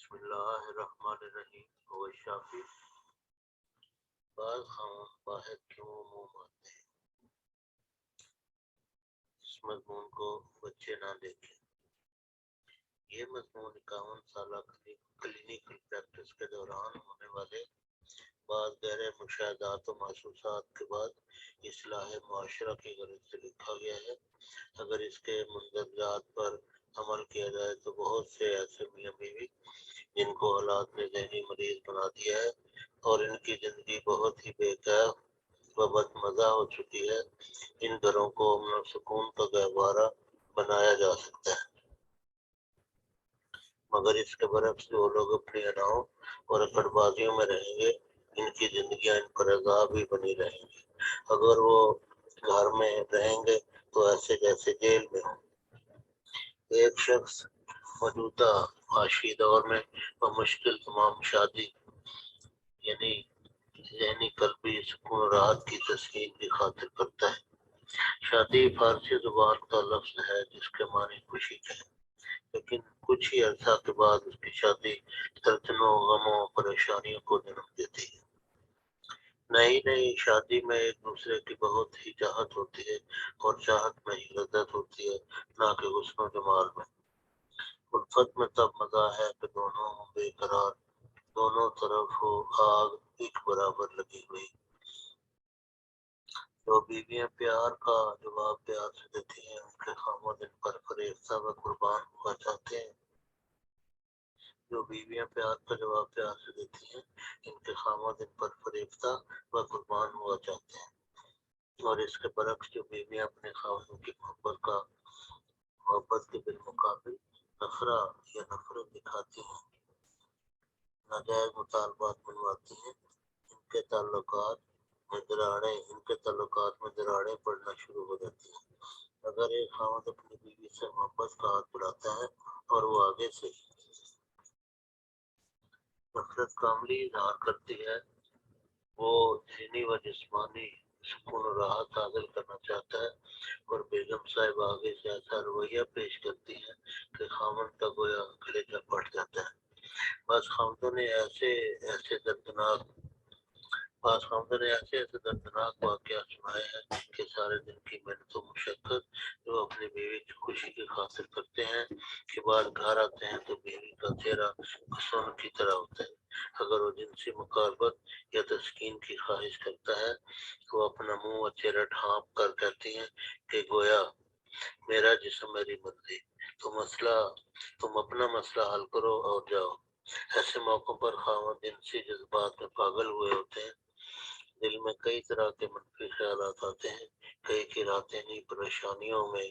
بسم اللہ الرحمن الرحیم شافی بعض خواہاں واحد کیوں منہ مارتے ہیں؟ اس مضمون کو بچے نہ دیکھیں۔ یہ مضمون 51 سالہ کلینیکل پریکٹس کے دوران ہونے والے بعض گہرے مشاہدات و محسوسات کے بعد اصلاح معاشرہ کی غرض سے لکھا گیا ہے۔ اگر اس کے مندرجات پر عمل کیا جائے تو بہت سے ایسے میاں بیوی جن کو حالات نے ذہنی مریض بنا دیا ہے اور ان کی زندگی بہت ہی بے کیف و بدمزہ ہو چکی ہے، ان گھروں کو امن و سکون کا گہوارہ بنایا جا سکتا ہے۔ مگر اس کے برعکس جو لوگ اپنی اناؤں اور اکڑ بازیوں میں رہیں گے، ان کی زندگیاں ان پر عذاب ہی بنی رہیں گی۔ اگر وہ گھر میں رہیں گے تو ایسے جیسے جیل میں ہوں۔ ایک شخص موجودہ معاشی دور میں بمشکل تمام شادی یعنی ذہنی قلبی سکون و راحت کی تسکین کی خاطر کرتا ہے۔ شادی فارسی زبان کا لفظ ہے جس کے معنی خوشی کے ہیں، لیکن کچھ ہی عرصہ کے بعد اس کی شادی دردوں، غموں، پریشانیوں کو جنم دیتی ہے۔ نئی شادی میں ایک دوسرے کی بہت ہی چاہت ہوتی ہے اور چاہت میں ہی لذت ہوتی ہے، نہ کہ حسن و جمال میں۔ الفت میں تب مزہ ہے کہ دونوں بے قرار، دونوں طرف ہو آگ ایک برابر لگی ہوئی۔ جو بیویاں پیار کا جواب پیار سے دیتی ہیں، ان کے خامد ان پر فریفتہ و قربان ہوا چاہتے ہیں۔ جو بیویاں پیار کا جواب پیار سے دیتی ہیں، ان کے خامد ان پر فریفتہ و قربان ہوا چاہتے ہیں، اور اس کے برعکس جو بیویاں اپنے خاوندوں کی محبت کے بالمقابل نفرت دکھاتی ہیں، ناجائز مطالبات منواتی ہیں، ان کے تعلقات میں دراڑیں پڑنا شروع ہو جاتی ہیں۔ اگر ایک خاوند اپنی بیوی سے محبت کا ہاتھ بڑھاتا ہے اور وہ آگے سے نفرت کا عملی اظہار کرتی ہے، وہ ذہنی و جسمانی سکون و راحت حاصل کرنا چاہتا ہے، اور بیگم صاحب آگے سے ایسا رویہ پیش کرتی ہے کہ خاوند کا گویا کلیجہ پھٹ جاتا ہے۔ بعض خاوندوں نے ایسے دردناک واقعات سنائے ہیں کہ سارے دن کی محنت و مشقت جو اپنی بیوی کی خوشی کی خاطر کرتے ہیں کہ بعد گھر آتے ہیں تو بیوی کا چہرہ سون کی طرح ہوتا ہے۔ اگر وہ جنسی مقاربت یا تسکین کی خواہش کرتا ہے تو وہ اپنا منہ اور چہرہ ڈھانپ کر کہتی ہیں کہ گویا میرا جسم میری مرضی، تم اپنا مسئلہ حل کرو اور جاؤ۔ ایسے موقعوں پر خاوند جنسی جذبات میں پاگل ہوئے ہوتے ہیں، دل میں کئی طرح کے منفی خیالات آتے ہیں، کئی کی راتیں ہی پریشانیوں میں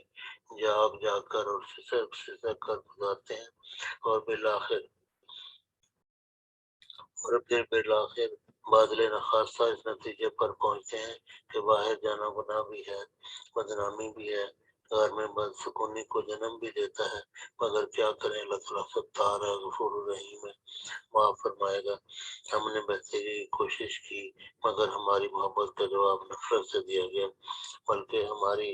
جاگ کر اور سسک کر گزارتے ہیں، اور بالآخر بادل نخواستہ اس نتیجے پر پہنچتے ہیں کہ باہر جانا گناہ بھی ہے، بدنامی بھی ہے، گھر میں بدسکونی کو جنم بھی دیتا ہے، مگر کیا کریں، اللہ تعالیٰ ستار ہے، غفور الرحیم ہے، معاف فرمائے گا۔ ہم نے بہتری کی کوشش کی مگر ہماری محبت کا جواب نفرت سے دیا گیا، بلکہ ہماری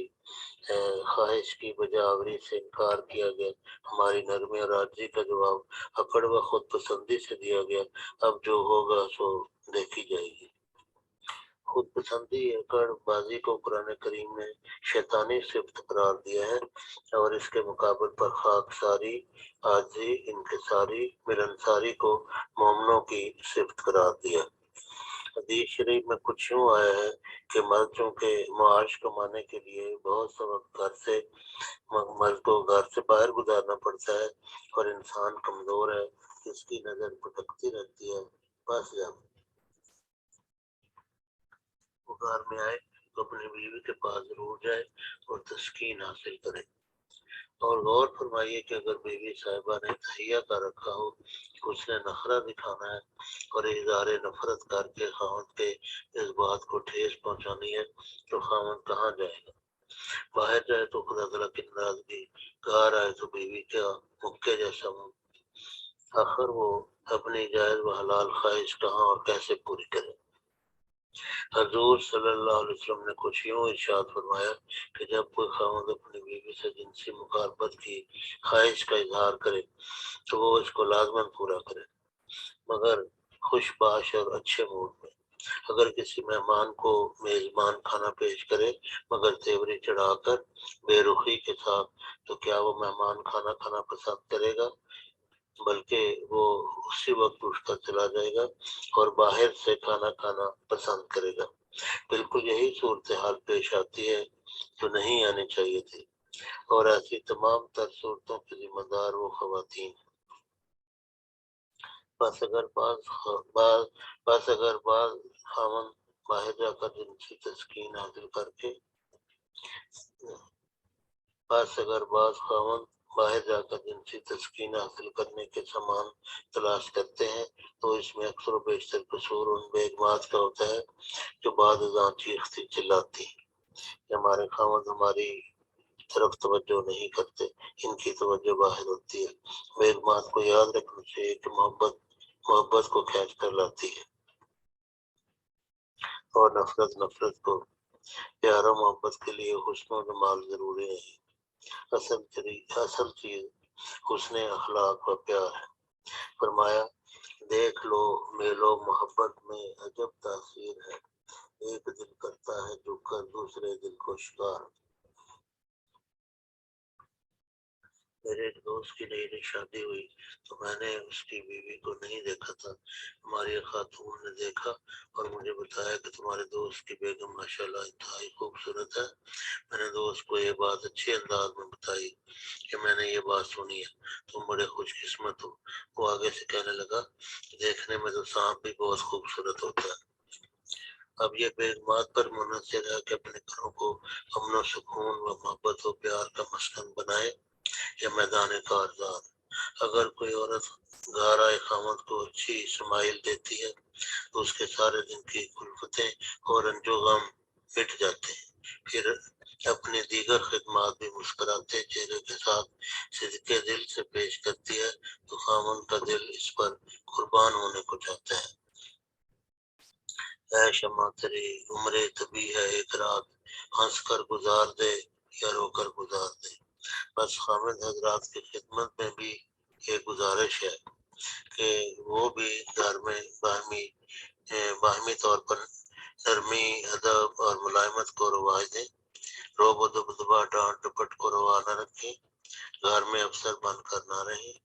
خواہش کی بجاوری سے انکار کیا گیا، ہماری نرمی اور عاجزی کا جواب اکڑ و خود پسندی سے دیا گیا۔ اب جو ہوگا سو دیکھی جائے گی۔ خود پسندی اکڑ بازی کو قرآن کریم نے شیطانی صفت قرار دیا ہے، اور اس کے مقابل پر خاکساری، عاجزی، انکساری، ملنساری کو مومنوں کی صفت قرار دیا۔ حدیث شریف میں کچھ یوں آیا ہے کہ مرد چونکہ معاش کمانے کے لیے بہت سا وقت مرد کو گھر سے باہر گزارنا پڑتا ہے، اور انسان کمزور ہے، اس کی نظر بھٹکتی رہتی ہے، بس جب وہ گھر میں آئے تو اپنی بیوی کے پاس ضرور جائے اور تسکین حاصل کرے۔ اور غور فرمائیے کہ اگر بیوی صاحبہ نے تہیہ کر رکھا ہو کہ اس نے نخرہ دکھانا ہے اور اظہار نفرت کر کے خاوند کے اس بات کو ٹھیس پہنچانی ہے تو خاوند کہاں جائے گا؟ باہر جائے تو خدا تعالیٰ کی ناراضگی، گھر آئے تو بیوی کا مکے جیسا منہ، آخر وہ اپنی جائز و حلال خواہش کہاں اور کیسے پوری کرے؟ حضور صلی اللہ علیہ وسلم نے کچھ یوں ارشاد فرمایا کہ جب کوئی خاوند اپنی بیوی سے جنسی مقاربت کی خواہش کا اظہار کرے تو وہ اس کو لازماً پورا کرے، مگر خوش باش اور اچھے موڈ میں۔ اگر کسی مہمان کو میزبان کھانا پیش کرے مگر تیوری چڑھا کر بے رخی کے ساتھ، تو کیا وہ مہمان کھانا کھانا پسند کرے گا؟ بلکہ وہ اسی وقت اٹھ کر چلا جائے گا اور باہر سے کھانا کھانا پسند کرے گا۔ بالکل یہی صورتحال پیش آتی ہے جو نہیں آنی چاہیے تھی، اور ایسی تمام تر صورتوں کی ذمہ دار وہ خواتین ہیں۔ بس اگر بعض خاوند باہر جا کر جنسی تسکین حاصل کر کے بس اگر بعض خاوند باہر جا کر جنسی تسکین حاصل کرنے کے سامان تلاش کرتے ہیں تو اس میں اکثر و بیشتر قصور ان بیگمات کا ہوتا ہے جو بعد ازاں چیختی چلاتی ہیں کہ ہمارے خاوند ہماری طرف توجہ نہیں کرتے، ان کی توجہ باہر ہوتی ہے۔ بیگمات کو یاد رکھنا چاہیے کہ محبت کو کھینچ کر لاتی ہے، اور نفرت کو۔ پیار و محبت کے لیے حسن و جمال ضروری نہیں، اصل چیز حسن اخلاق و پیار ہے۔ فرمایا، دیکھ لو میلو محبت میں عجب تاثیر ہے، ایک دل کرتا ہے جھک کر دوسرے دل کو شکار۔ میرے ایک دوست کی نئی شادی ہوئی تو میں نے اس کی بیوی کو نہیں دیکھا تھا، ہماری ایک خاتون نے دیکھا اور مجھے بتایا کہ تمہارے دوست کی بیگم ماشاءاللہ انتہائی خوبصورت ہے۔ میں نے دوست کو یہ بات اچھے انداز میں بتائی کہ میں نے یہ بات سنی ہے، تم بڑے خوش قسمت ہو۔ وہ آگے سے کہنے لگا، دیکھنے میں تو سانپ بھی بہت خوبصورت ہوتا ہے۔ اب یہ بیگمات پر منحصر ہے کہ اپنے گھروں کو امن و سکون و محبت و پیار کا مسکن بنائے یا میدان کارزار۔ اگر کوئی عورت گھرائے خامد کو اچھی شمائل دیتی ہے تو اس کے سارے دن کی کلفتیں اور رنج و غم مٹ جاتے ہیں، پھر اپنی دیگر خدمات بھی مسکراتے چہرے کے ساتھ صدقے دل سے پیش کرتی ہے تو خامد کا دل اس پر قربان ہونے کو چاہتا ہے۔ اے شمع تیری عمر طبی ہے ایک رات، ہنس کر گزار دے یا رو کر گزار دے۔ بس خامد حضرات کی خدمت میں بھی یہ گزارش ہے کہ وہ بھی گھر میں باہمی طور پر نرمی، ادب اور ملائمت کو رواج دیں، روب و دبدبا ڈانٹ ڈپٹ کو روا نہ رکھیں، گھر میں افسر بن کر نہ رہیں،